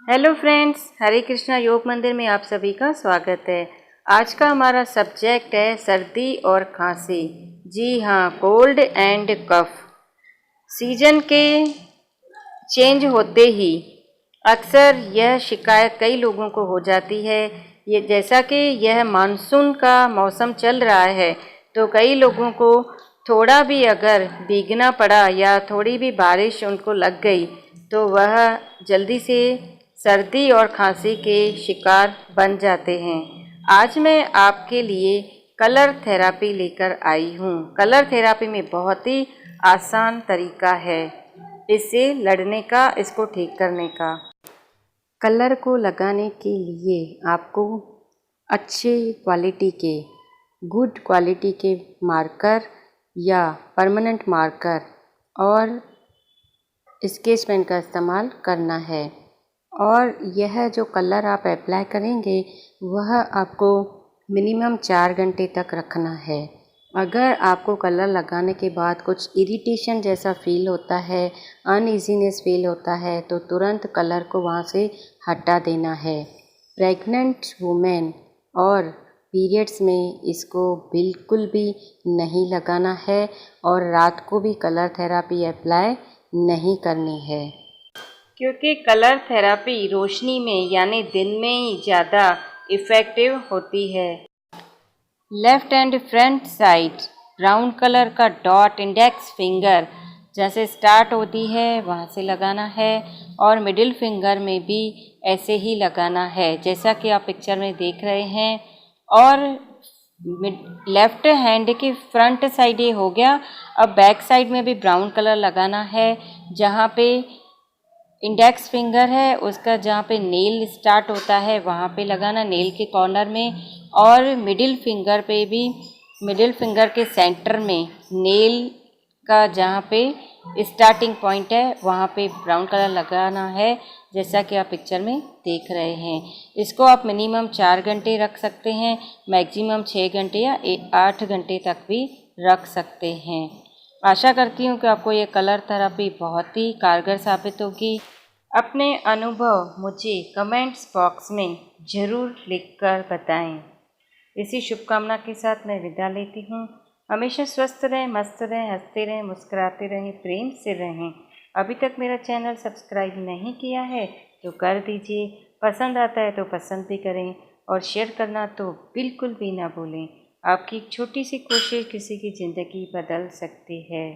Hello friends, हरे कृष्णा योग मंदिर में आप सभी का स्वागत है। आज का हमारा सब्जेक्ट है सर्दी और खांसी। जी हाँ, कोल्ड एंड कफ। सीजन के चेंज होते ही अक्सर यह शिकायत कई लोगों को हो जाती है। ये जैसा कि यह मानसून का मौसम चल रहा है तो कई लोगों को थोड़ा भी अगर भीगना पड़ा या थोड़ी भी बारिश उनको लग गई तो वह जल्दी से सर्दी और खांसी के शिकार बन जाते हैं। आज मैं आपके लिए कलर थेरापी लेकर आई हूँ। कलर थेरापी में बहुत ही आसान तरीका है इससे लड़ने का, इसको ठीक करने का। कलर को लगाने के लिए आपको अच्छे क्वालिटी के, गुड क्वालिटी के मार्कर या परमानेंट मार्कर और स्केच पेन का इस्तेमाल करना है। और यह जो कलर आप अप्लाई करेंगे वह आपको मिनिमम 4 घंटे तक रखना है। अगर आपको कलर लगाने के बाद कुछ इरिटेशन जैसा फील होता है, अनइजीनेस फील होता है तो तुरंत कलर को वहाँ से हटा देना है। प्रेग्नेंट वुमेन और पीरियड्स में इसको बिल्कुल भी नहीं लगाना है और रात को भी कलर थेरापी अप्लाई नहीं करनी है, क्योंकि कलर थेरापी रोशनी में यानी दिन में ही ज़्यादा इफ़ेक्टिव होती है। Left and front side brown colour का डॉट इंडेक्स फिंगर जैसे स्टार्ट होती है वहाँ से लगाना है और मिडिल फिंगर में भी ऐसे ही लगाना है जैसा कि आप पिक्चर में देख रहे हैं। और लेफ़्ट हैंड की फ्रंट साइड ये हो गया। अब बैक साइड में भी ब्राउन कलर लगाना है। जहाँ पे इंडेक्स फिंगर है उसका जहाँ पे नेल स्टार्ट होता है वहाँ पे लगाना, नेल के कॉर्नर में। और मिडिल फिंगर पे भी, मिडिल फिंगर के सेंटर में नेल का जहाँ पे स्टार्टिंग पॉइंट है वहाँ पे ब्राउन कलर लगाना है जैसा कि आप पिक्चर में देख रहे हैं। इसको आप मिनिमम 4 घंटे रख सकते हैं, मैक्सिमम 6 घंटे या 8 घंटे तक भी रख सकते हैं। आशा करती हूँ कि आपको ये कलर थेरापी बहुत ही कारगर साबित होगी। अपने अनुभव मुझे कमेंट्स बॉक्स में ज़रूर लिखकर बताएं। इसी शुभकामना के साथ मैं विदा लेती हूँ। हमेशा स्वस्थ रहें, मस्त रहें, हंसते रहें, मुस्कुराते रहें, प्रेम से रहें। अभी तक मेरा चैनल सब्सक्राइब नहीं किया है तो कर दीजिए। पसंद आता है तो पसंद भी करें और शेयर करना तो बिल्कुल भी ना भूलें। आपकी एक छोटी सी कोशिश किसी की ज़िंदगी बदल सकती है।